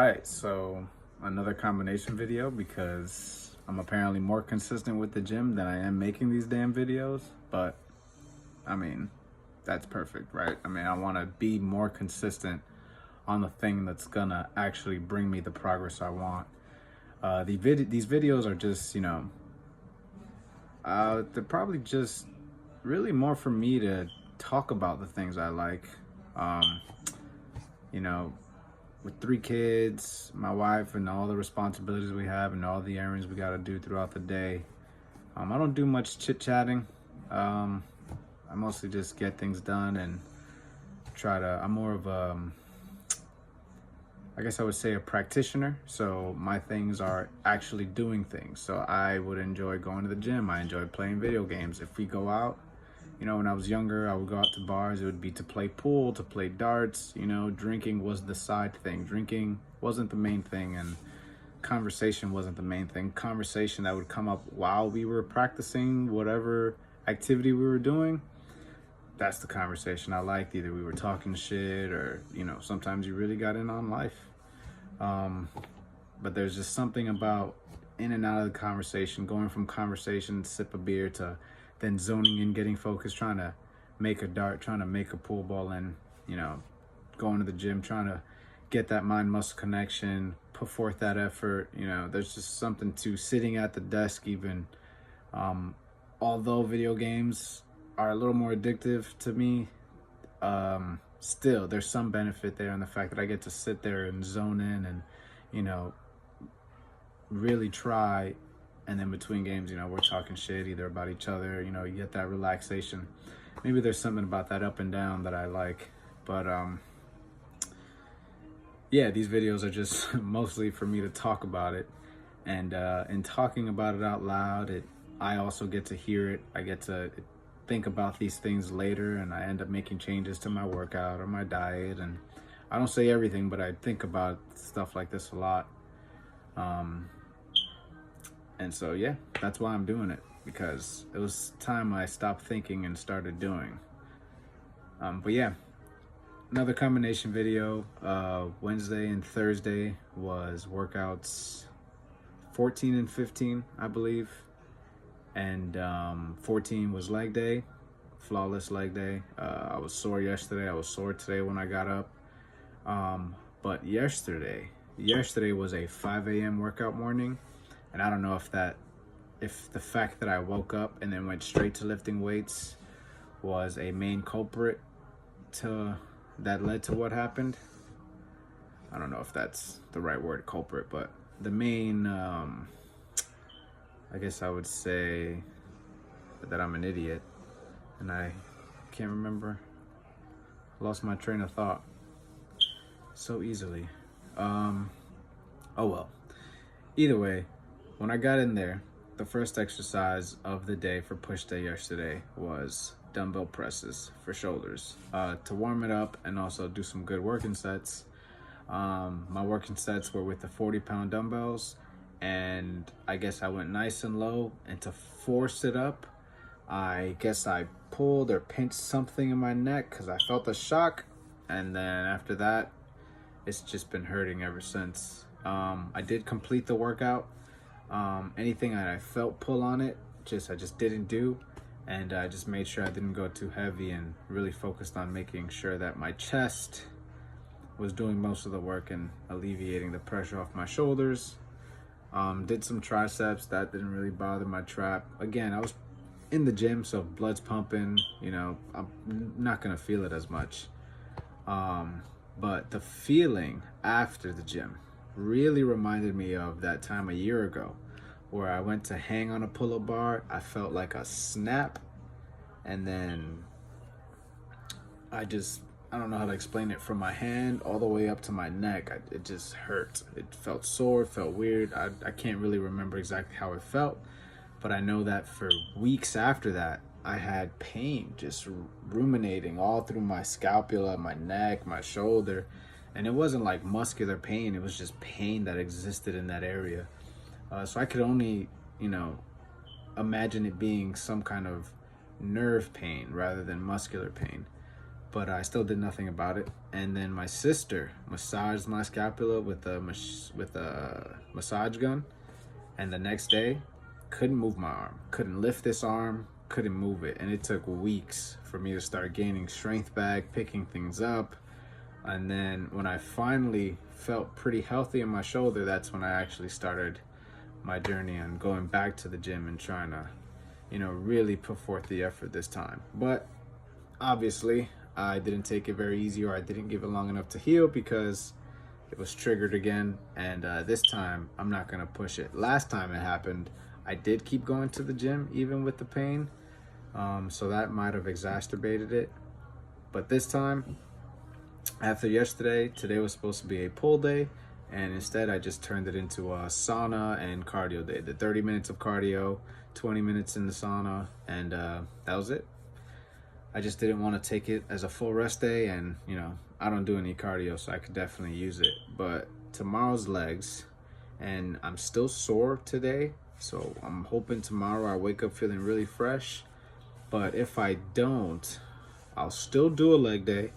right, so another combination video because I'm apparently more consistent with the gym than I am making these damn videos. But I mean, that's perfect, right? I mean, I want to be more consistent on the thing that's gonna actually bring me the progress I want. These videos are just, they're probably just really more for me to talk about the things I like. Um, you know, with 3 kids, my wife, and all the responsibilities we have, and all the errands we got to do throughout the day. I don't do much chit chatting. I mostly just get things done and I'm more of I guess I would say a practitioner. So my things are actually doing things. So I would enjoy going to the gym. I enjoy playing video games. If we go out, when I was younger, I would go out to bars. It would be to play pool, to play darts. Drinking was the side thing. Drinking wasn't the main thing, and conversation wasn't the main thing. Conversation that would come up while we were practicing whatever activity we were doing, that's the conversation I liked. Either we were talking shit or, sometimes you really got in on life. But there's just something about in and out of the conversation, going from conversation, sip a beer, to then zoning in, getting focused, trying to make a dart, trying to make a pool ball, and, going to the gym, trying to get that mind muscle connection, put forth that effort. There's just something to sitting at the desk even. Although video games are a little more addictive to me, still there's some benefit there in the fact that I get to sit there and zone in and, really try. And then between games, we're talking shit either about each other, you get that relaxation. Maybe there's something about that up and down that I like. But yeah, these videos are just mostly for me to talk about it. And in talking about it out loud, I also get to hear it. I get to think about these things later, and I end up making changes to my workout or my diet. And I don't say everything, but I think about stuff like this a lot. And so, yeah, that's why I'm doing it, because it was time I stopped thinking and started doing. But yeah, another combination video. Wednesday and Thursday was workouts 14 and 15, I believe. And 14 was leg day, flawless leg day. I was sore yesterday. I was sore today when I got up. But yesterday was a 5 a.m. workout morning. And I don't know if the fact that I woke up and then went straight to lifting weights was a main culprit that led to what happened. I don't know if that's the right word, culprit, but the main, I guess I would say that I'm an idiot, and I can't remember. Lost my train of thought so easily. Oh well. Either way, when I got in there, the first exercise of the day for push day yesterday was dumbbell presses for shoulders, to warm it up and also do some good working sets. My working sets were with the 40-pound dumbbells, and I guess I went nice and low, and to force it up, I guess I pulled or pinched something in my neck because I felt a shock, and then after that, it's just been hurting ever since. I did complete the workout. Anything that I felt pull on it, I just didn't do, and I just made sure I didn't go too heavy and really focused on making sure that my chest was doing most of the work and alleviating the pressure off my shoulders. Did some triceps. That didn't really bother my trap. Again, I was in the gym, so blood's pumping, I'm not gonna feel it as much. But the feeling after the gym really reminded me of that time a year ago where I went to hang on a pull-up bar. I felt like a snap, and then I don't know how to explain it, from my hand all the way up to my neck. It just hurt. It felt sore, it felt weird. I can't really remember exactly how it felt, but I know that for weeks after that, I had pain just ruminating all through my scapula, my neck, my shoulder. And it wasn't like muscular pain, it was just pain that existed in that area. So I could only, imagine it being some kind of nerve pain rather than muscular pain. but I still did nothing about it. And then my sister massaged my scapula with a massage gun, and the next day, couldn't move my arm, couldn't lift this arm, couldn't move it, and it took weeks for me to start gaining strength back, picking things up. And then when I finally felt pretty healthy in my shoulder, that's when I actually started my journey on going back to the gym and trying to, really put forth the effort this time. But obviously, I didn't take it very easy, or I didn't give it long enough to heal, because it was triggered again. And this time, I'm not going to push it. Last time it happened, I did keep going to the gym, even with the pain. So that might have exacerbated it. But this time, after yesterday, today was supposed to be a pull day, and instead I just turned it into a sauna and cardio day. The 30 minutes of cardio, 20 minutes in the sauna, and that was it. I just didn't want to take it as a full rest day, and I don't do any cardio, so I could definitely use it. But tomorrow's legs, and I'm still sore today, so I'm hoping tomorrow I wake up feeling really fresh. But if I don't, I'll still do a leg day,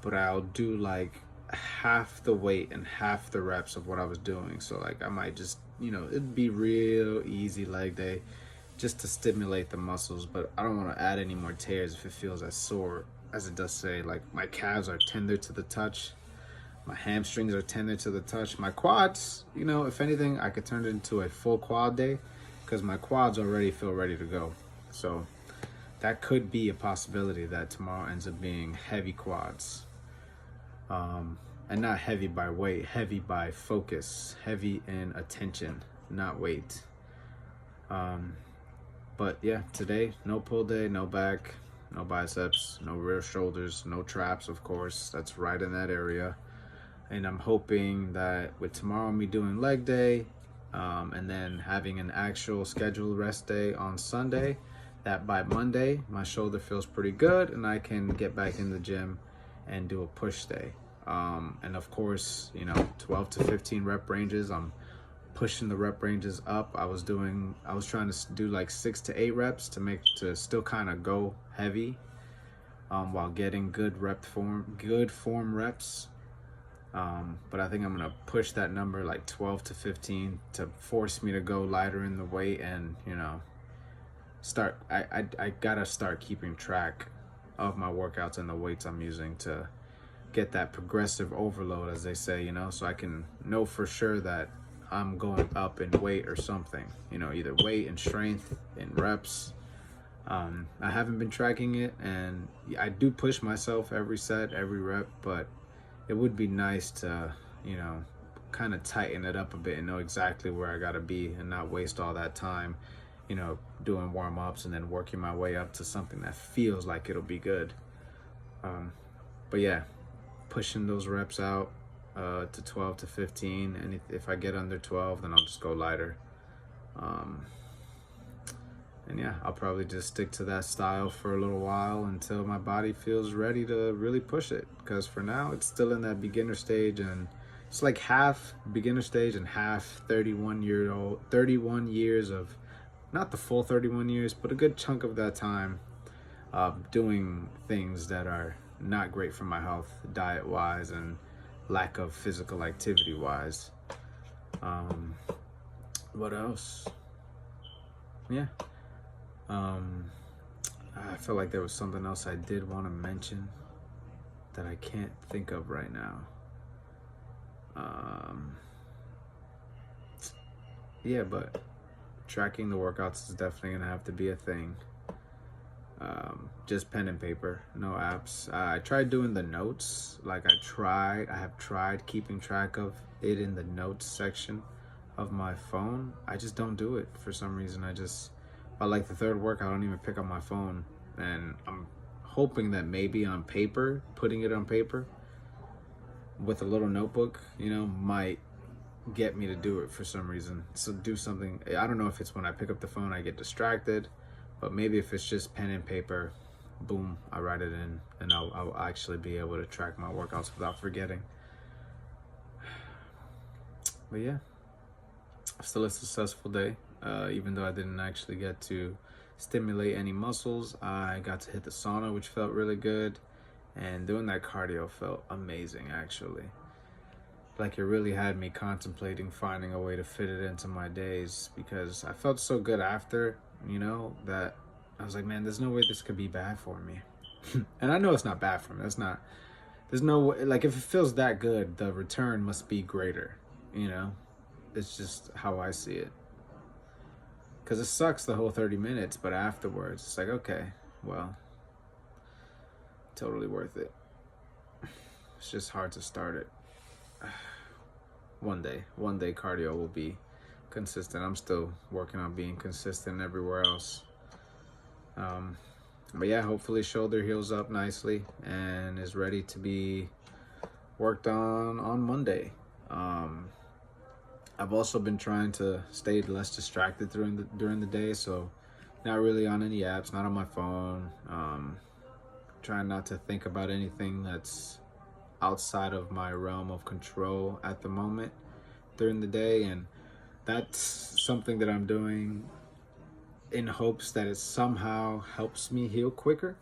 but I'll do like half the weight and half the reps of what I was doing. So like I might just, it'd be real easy leg day just to stimulate the muscles, but I don't want to add any more tears if it feels as sore as it does say. Like my calves are tender to the touch. My hamstrings are tender to the touch. My quads, if anything, I could turn it into a full quad day, because my quads already feel ready to go. So that could be a possibility, that tomorrow ends up being heavy quads. And not heavy by weight, heavy by focus, heavy in attention, not weight. But yeah, today, no pull day, no back, no biceps, no rear shoulders, no traps, of course. That's right in that area. And I'm hoping that with tomorrow me doing leg day, and then having an actual scheduled rest day on Sunday, that by Monday, my shoulder feels pretty good and I can get back in the gym and do a push day. And of course, 12 to 15 rep ranges. I'm pushing the rep ranges up. I was trying to do like 6 to 8 reps to still kind of go heavy, while getting good form reps. But I think I'm gonna push that number like 12 to 15 to force me to go lighter in the weight, and I gotta start keeping track of my workouts and the weights I'm using to get that progressive overload, as they say, so I can know for sure that I'm going up in weight or something, either weight and strength and reps. I haven't been tracking it, and I do push myself every set, every rep, but it would be nice to, kind of tighten it up a bit and know exactly where I gotta be and not waste all that time, doing warm-ups and then working my way up to something that feels like it'll be good. But yeah, pushing those reps out to 12 to 15, and if I get under 12, then I'll just go lighter. And yeah, I'll probably just stick to that style for a little while until my body feels ready to really push it, because for now it's still in that beginner stage, and it's like half beginner stage and half 31 years of, not the full 31 years, but a good chunk of that time doing things that are not great for my health, diet wise and lack of physical activity wise. What else? Yeah. I feel like there was something else I did want to mention that I can't think of right now. Yeah, but tracking the workouts is definitely gonna have to be a thing. Just pen and paper, no apps. I tried doing the notes. I have tried keeping track of it in the notes section of my phone. I just don't do it for some reason. By like the third workout, I don't even pick up my phone. And I'm hoping that maybe on paper, putting it on paper with a little notebook, might get me to do it for some reason. So do something. I don't know if it's when I pick up the phone I get distracted, but maybe if it's just pen and paper, boom, I write it in, and I'll actually be able to track my workouts without forgetting. But yeah, still a successful day. Even though I didn't actually get to stimulate any muscles, I got to hit the sauna, which felt really good. And doing that cardio felt amazing, actually. Like it really had me contemplating finding a way to fit it into my days, because I felt so good after, that I was like, man, there's no way this could be bad for me. And I know it's not bad for me. There's no way, like if it feels that good, the return must be greater, you know? It's just how I see it. Because it sucks the whole 30 minutes, but afterwards, it's like, okay, well, totally worth it. It's just hard to start it. One day cardio will be consistent. I'm still working on being consistent everywhere else. But yeah, hopefully shoulder heals up nicely and is ready to be worked on Monday. I've also been trying to stay less distracted during the day, so not really on any apps, not on my phone. Trying not to think about anything that's outside of my realm of control at the moment during the day, and that's something that I'm doing in hopes that it somehow helps me heal quicker.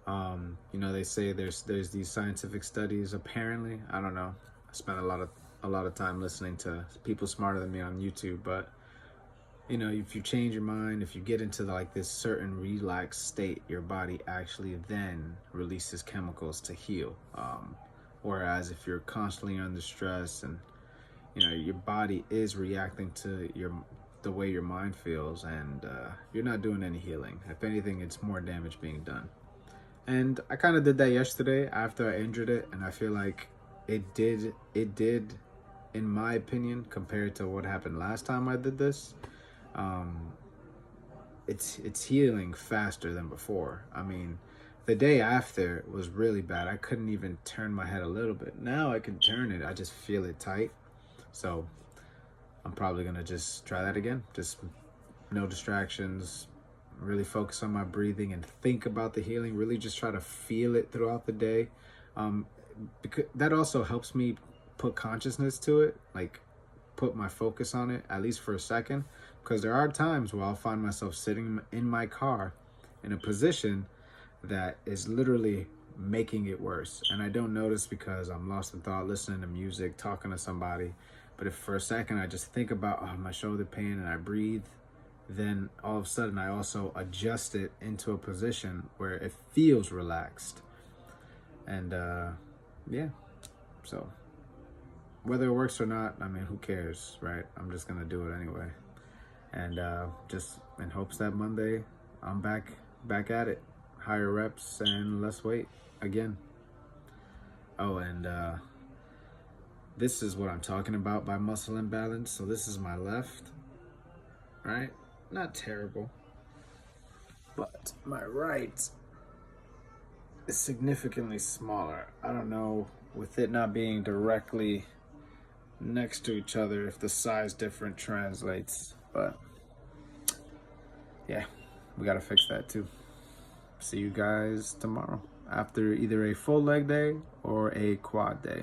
They say there's these scientific studies. Apparently, I don't know. I spent a lot of time listening to people smarter than me on YouTube, but if you change your mind, if you get into this certain relaxed state, your body actually then releases chemicals to heal. Whereas if you're constantly under stress and your body is reacting to the way your mind feels, and you're not doing any healing. If anything, it's more damage being done. And I kind of did that yesterday after I injured it, and I feel like it did, in my opinion, compared to what happened last time I did this. It's healing faster than before. I mean, the day after was really bad. I couldn't even turn my head a little bit. Now I can turn it. I just feel it tight. So I'm probably gonna just try that again. Just no distractions, really focus on my breathing and think about the healing. Really just try to feel it throughout the day. Because that also helps me put consciousness to it, like put my focus on it, at least for a second. Because there are times where I'll find myself sitting in my car in a position that is literally making it worse. And I don't notice because I'm lost in thought, listening to music, talking to somebody. But if for a second I just think about my shoulder pain and I breathe, then all of a sudden I also adjust it into a position where it feels relaxed. And yeah, so whether it works or not, I mean, who cares, right? I'm just gonna do it anyway. And just in hopes that Monday I'm back at it. Higher reps and less weight again. Oh, and this is what I'm talking about by muscle imbalance. So this is my left, right? Not terrible. But my right is significantly smaller. I don't know, with it not being directly next to each other, if the size difference translates. But yeah, we gotta fix that too. See you guys tomorrow after either a full leg day or a quad day.